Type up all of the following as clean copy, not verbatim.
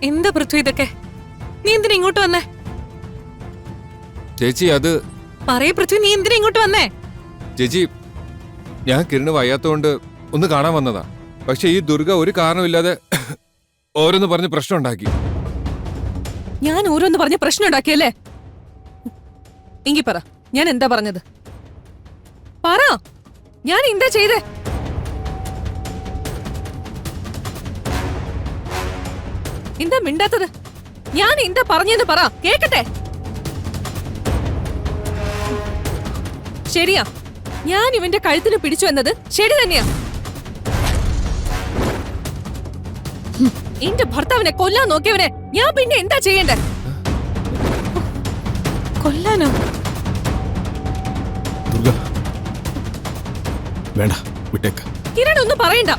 എന്താ പൃഥ്വി ഇതൊക്കെ? നീ എന്തിനാ ഇങ്ങോട്ട് വന്നേ? ചേച്ചി അത് പറയേ പൃഥ്വി, നീ എന്തിനാ ഇങ്ങോട്ട് വന്നേ? ചേച്ചി, ഞാൻ കിരണ് വയ്യാത്തോണ്ട് ഒന്ന് കാണാൻ വന്നതാ. പക്ഷെ ഈ ദുർഗ ഒരു കാരണമില്ലാതെ ഓരോന്ന് പറഞ്ഞ് പ്രശ്നം ഉണ്ടാക്കി. ഞാൻ ഓരോന്ന് പറഞ്ഞ് പ്രശ്നം ഉണ്ടാക്കിയല്ലേ? എങ്കി പറ, ഞാൻ എന്താ പറഞ്ഞത്? പറ, ഞാൻ എന്താ ചെയ്തേ? എന്താ മിണ്ടാത്തത്? ഞാൻ എന്താ പറഞ്ഞെന്ന് പറ, കേക്കട്ടെ. ശരിയാ, ഞാൻ ഇവന്റെ കഴുത്തിന് പിടിച്ചു എന്നത് ശരി തന്നെയാ. എന്റെ ഭർത്താവിനെ കൊല്ലാൻ നോക്കിയവനെ ഞാൻ പിന്നെ എന്താ ചെയ്യണ്ടേ? കൊല്ലാനോ? ദുർഗ, വേണ്ട, വിട്ടേക്ക്. കിരൺ ഒന്നും പറയണ്ട.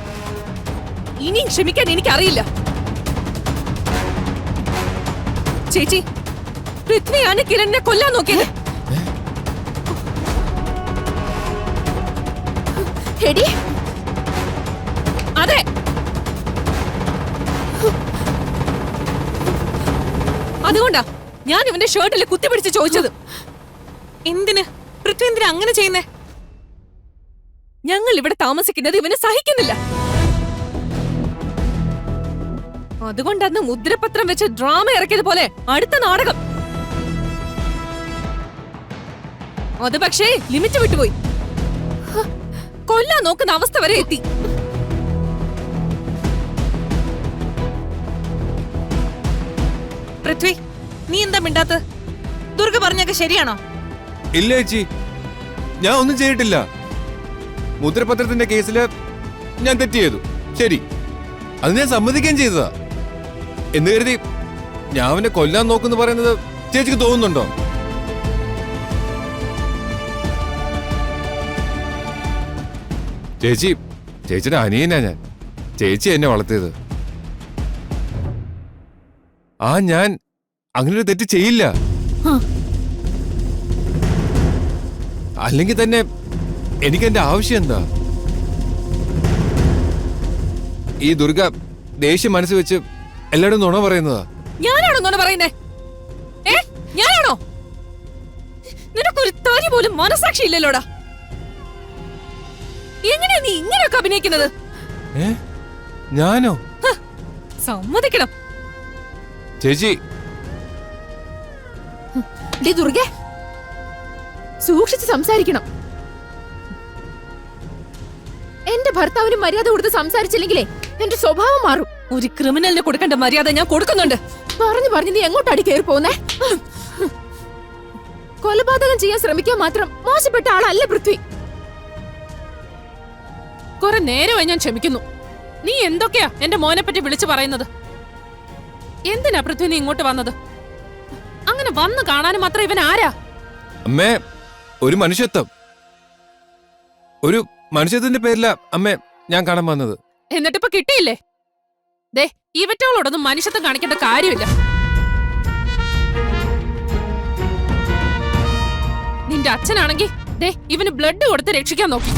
ഇനിയും ക്ഷമിക്കാൻ എനിക്കറിയില്ല. ചേച്ചി, പൃഥ്വിയാണ് കിരണിനെ കൊല്ലാൻ നോക്കിയത്. അതെ, അതുകൊണ്ടാ ഞാൻ ഇവന്റെ ഷർട്ടിൽ കുത്തിപ്പിടിച്ച് ചോദിച്ചത്. എന്തിന് പൃഥ്വി, എന്തിനാ അങ്ങനെ ചെയ്യുന്നേ? ഞങ്ങൾ ഇവിടെ താമസിക്കുന്നത് ഇവന് സഹിക്കുന്നില്ല. അതുകൊണ്ടന്ന് മുദ്രപത്രം വെച്ച് ഡ്രാമ ഇറക്കിയത് പോലെ അടുത്ത നാടകം. അത് പക്ഷേ ലിമിറ്റ് വിട്ടുപോയി. കൊല്ലാൻ നോക്കുന്ന അവസ്ഥ വരെ എത്തി. പൃഥ്വി, നീ എന്താ മിണ്ടാത്ത? ദുർഗ പറഞ്ഞൊക്കെ ശരിയാണോ? ഇല്ല ചേച്ചി, ഞാൻ ഒന്നും ചെയ്തിട്ടില്ല. മുദ്രപത്രത്തിന്റെ കേസില് ഞാൻ തെറ്റ് ചെയ്തു, ശരി, അത് ഞാൻ സമ്മതിക്കുകയും ചെയ്തതാ. എന്ന് കരുതി ഞാൻ അവനെ കൊല്ലാൻ നോക്കുന്നു പറയുന്നത് ചേച്ചിക്ക് തോന്നുന്നുണ്ടോ? ചേച്ചി, ചേച്ചിയുടെ അനിയനാ ഞാൻ. ചേച്ചി എന്നെ വളർത്തിയത്. ഞാൻ അങ്ങനൊരു തെറ്റ് ചെയ്യില്ല. അല്ലെങ്കിൽ തന്നെ എനിക്ക് എന്റെ ആവശ്യം എന്താ? ഈ ദുർഗ ദേഷ്യം മനസ്സ് വെച്ച് എല്ലാവരും നുണ പറയുന്നതാ. ഞാനാണോ നുണ പറയുന്നേ? ഞാനാണോ? നിനക്കൊരു തരി പോലും മനസാക്ഷി ഇല്ലല്ലോടാ. എങ്ങനെയാ നീ ഇങ്ങനെയൊക്കെ അഭിനയിക്കുന്നത്? ഞാനോ? സമ്മതിക്കണം ചേച്ചി. ദുർഗേ, സൂക്ഷിച്ച് സംസാരിക്കണം. എന്റെ ഭർത്താവിന് മര്യാദ കൊടുത്ത് സംസാരിച്ചില്ലെങ്കിലേ എന്റെ സ്വഭാവം മാറും. ഒരു ക്രിമിനലിന് കൊടുക്കേണ്ട മര്യാദ ഞാൻ കൊടുക്കുന്നുണ്ട്. പറഞ്ഞു നീ എങ്ങോട്ടടി കയറി പോന്നേ? കൊലപാതകം ചെയ്യാൻ ശ്രമിക്കാൻ മാത്രം മോശപ്പെട്ട ആളല്ല പൃഥ്വി. കുറെ നേരമായി ഞാൻ ക്ഷമിക്കുന്നു. നീ എന്തൊക്കെയാ എന്റെ മോനെ പറ്റി വിളിച്ചു പറയുന്നത്? എന്തിനാ പൃഥ്വി നീ ഇങ്ങോട്ട് വന്നത്? അങ്ങനെ വന്ന് കാണാനും മാത്രം ഇവൻ ആരാ? അമ്മേ, ഒരു മനുഷ്യത്വം. ഒരു മനുഷ്യത്തിന്റെ പേരില അമ്മേ ഞാൻ കാണാൻ വന്നത്. എന്നിട്ടിപ്പോ കിട്ടിയില്ലേ? ദേ, ഇവറ്റോളോടൊന്നും മനുഷ്യത്വം കാണിക്കേണ്ട കാര്യമില്ല. നിന്റെ അച്ഛനാണെങ്കി ദേ ഇവന് ബ്ലഡ് കൊടുത്ത് രക്ഷിക്കാൻ നോക്കി.